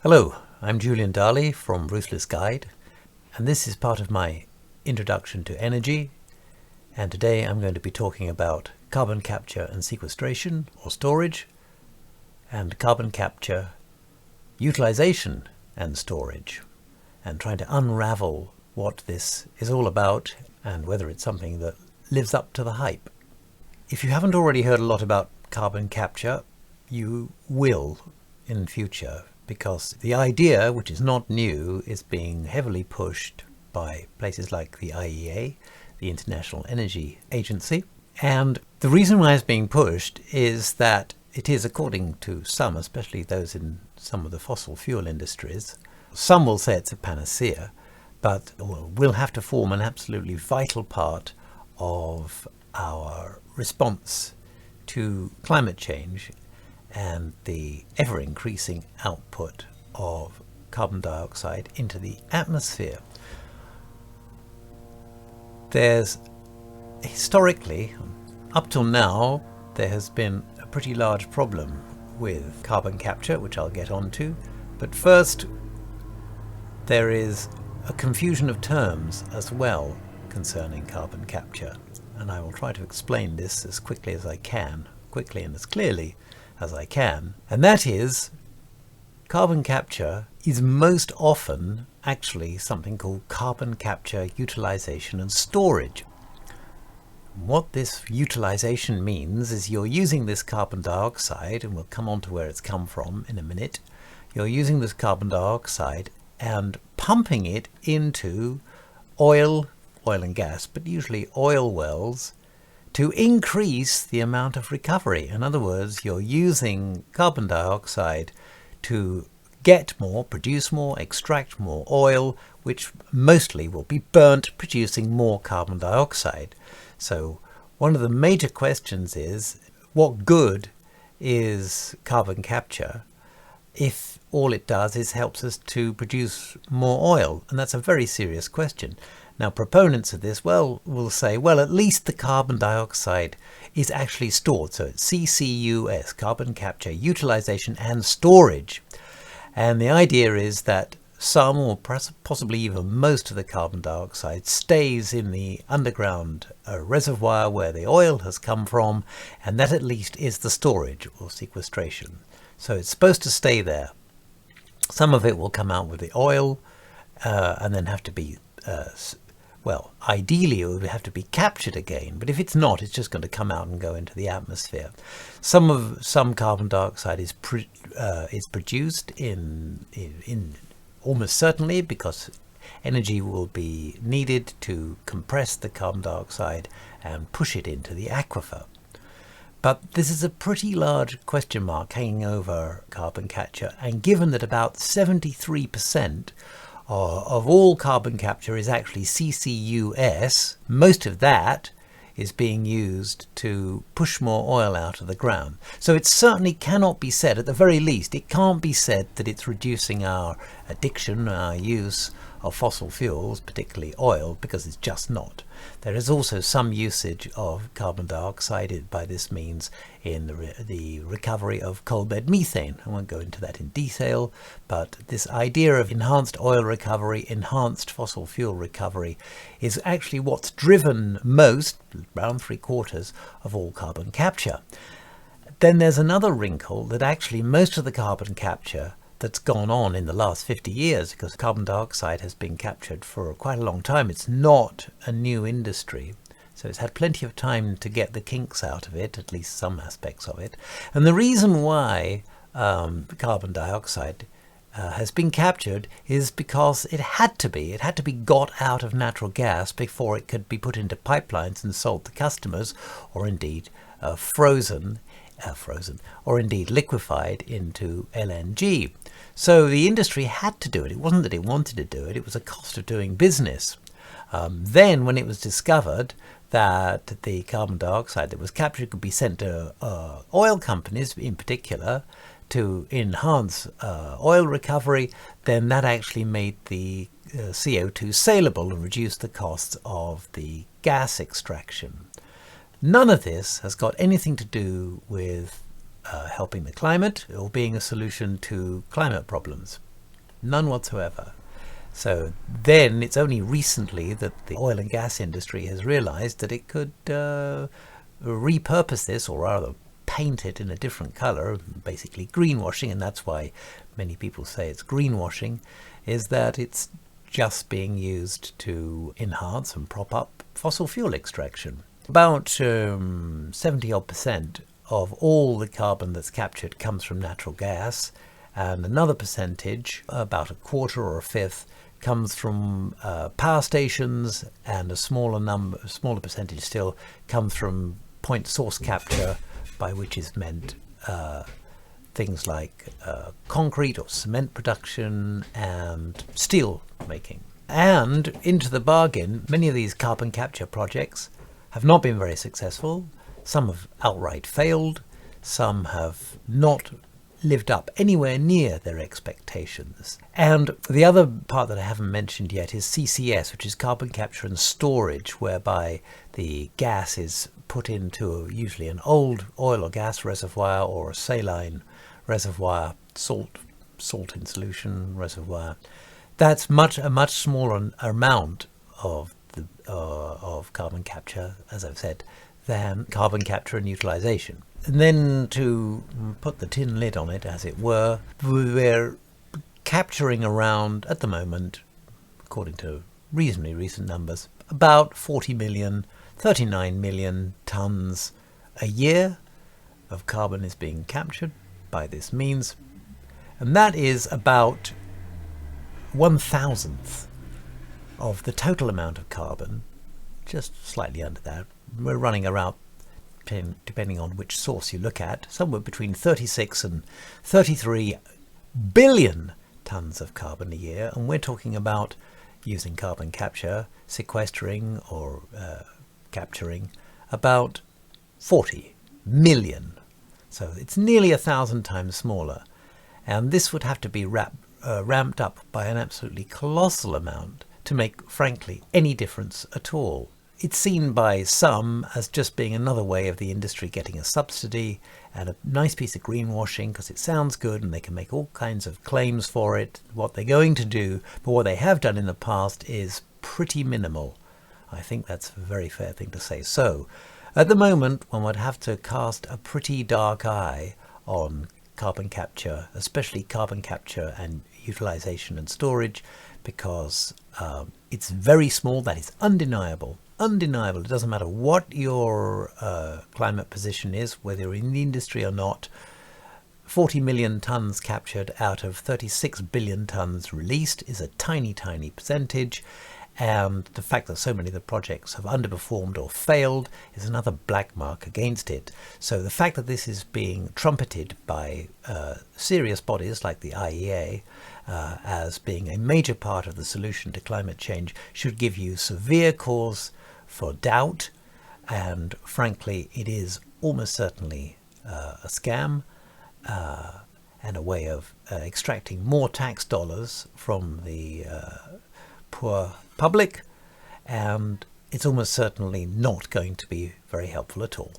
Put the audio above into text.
Hello, I'm Julian Darley from Ruthless Guide, and this is part of my introduction to energy. And today I'm going to be talking about carbon capture and sequestration, or storage, and carbon capture, utilization and storage, and trying to unravel what this is all about and whether it's something that lives up to the hype. If you haven't already heard a lot about carbon capture, you will in future, because the idea, which is not new, is being heavily pushed by places like the IEA, the International Energy Agency. And the reason why it's being pushed is that it is, according to some, especially those in some of the fossil fuel industries, some will say it's a panacea, but will have to form an absolutely vital part of our response to climate change and the ever-increasing output of carbon dioxide into the atmosphere. There's historically, up till now, there has been a pretty large problem with carbon capture, which I'll get onto. But first, there is a confusion of terms as well concerning carbon capture. And I will try to explain this as quickly as I can, quickly and as clearly as I can. And that is, carbon capture is most often actually something called carbon capture, utilization and storage. What this utilization means is you're using this carbon dioxide, and we'll come on to where it's come from in a minute. You're using this carbon dioxide and pumping it into oil and gas, but usually oil wells, to increase the amount of recovery. In other words, you're using carbon dioxide to get more, produce more, extract more oil, which mostly will be burnt, producing more carbon dioxide. So one of the major questions is, what good is carbon capture if all it does is helps us to produce more oil? And that's a very serious question. Now, proponents of this, will say, well, at least the carbon dioxide is actually stored. So it's CCUS, carbon capture, utilization and storage. And the idea is that some, or possibly even most of the carbon dioxide stays in the underground reservoir where the oil has come from, and that at least is the storage or sequestration. So it's supposed to stay there. Some of it will come out with the oil and then have to be well, ideally it would have to be captured again, but if it's not, it's just going to come out and go into the atmosphere. Some carbon dioxide is produced in almost certainly, because energy will be needed to compress the carbon dioxide and push it into the aquifer. But this is a pretty large question mark hanging over carbon capture, and given that about 73% of all carbon capture is actually CCUS, most of that is being used to push more oil out of the ground. So it certainly cannot be said, at the very least, it can't be said that it's reducing our addiction, our use of fossil fuels, particularly oil, because it's just not. There is also some usage of carbon dioxide by this means in the recovery of coal bed methane. I won't go into that in detail, but this idea of enhanced oil recovery, enhanced fossil fuel recovery, is actually what's driven most, around 3/4 of all carbon capture. Then there's another wrinkle, that actually most of the carbon capture that's gone on in the last 50 years, because carbon dioxide has been captured for quite a long time. It's not a new industry, so it's had plenty of time to get the kinks out of it, at least some aspects of it. And the reason why carbon dioxide has been captured is because it had to be got out of natural gas before it could be put into pipelines and sold to customers, or indeed frozen, or indeed liquefied into LNG. So the industry had to do it. It wasn't that it wanted to do it, it was a cost of doing business. Then when it was discovered that the carbon dioxide that was captured could be sent to oil companies in particular to enhance oil recovery, then that actually made the CO2 saleable and reduced the costs of the gas extraction. None of this has got anything to do with helping the climate or being a solution to climate problems. None whatsoever. So then it's only recently that the oil and gas industry has realized that it could repurpose this, or rather paint it in a different color, basically greenwashing, and that's why many people say it's greenwashing, is that it's just being used to enhance and prop up fossil fuel extraction. About 70% of all the carbon that's captured comes from natural gas, and another percentage, about a quarter or a fifth, comes from power stations, and a smaller percentage still comes from point source capture, by which is meant things like concrete or cement production and steel making. And into the bargain, many of these carbon capture projects have not been very successful. Some have outright failed. Some have not lived up anywhere near their expectations. And the other part that I haven't mentioned yet is CCS, which is carbon capture and storage, whereby the gas is put into usually an old oil or gas reservoir or a saline reservoir, salt in solution reservoir. That's a much smaller amount of carbon capture, as I've said, than carbon capture and utilization. And then to put the tin lid on it, as it were, we're capturing around, at the moment, according to reasonably recent numbers, about 39 million tons a year of carbon is being captured by this means. And that is about 1/1000th of the total amount of carbon, just slightly under that. We're running around, depending on which source you look at, somewhere between 36 and 33 billion tons of carbon a year. And we're talking about using carbon capture, sequestering or capturing about 40 million. So it's nearly 1,000 times smaller. And this would have to be ramped up by an absolutely colossal amount to make, frankly, any difference at all. It's seen by some as just being another way of the industry getting a subsidy and a nice piece of greenwashing, because it sounds good and they can make all kinds of claims for it, what they're going to do. But what they have done in the past is pretty minimal. I think that's a very fair thing to say. So at the moment, one would have to cast a pretty dark eye on carbon capture, especially carbon capture and utilization and storage, because it's very small. That is undeniable. Undeniable. It doesn't matter what your climate position is, whether you're in the industry or not. 40 million tons captured out of 36 billion tons released is a tiny, tiny percentage. And the fact that so many of the projects have underperformed or failed is another black mark against it. So the fact that this is being trumpeted by serious bodies like the IEA as being a major part of the solution to climate change should give you severe cause for doubt. And frankly, it is almost certainly a scam and a way of extracting more tax dollars from the poor public, and it's almost certainly not going to be very helpful at all.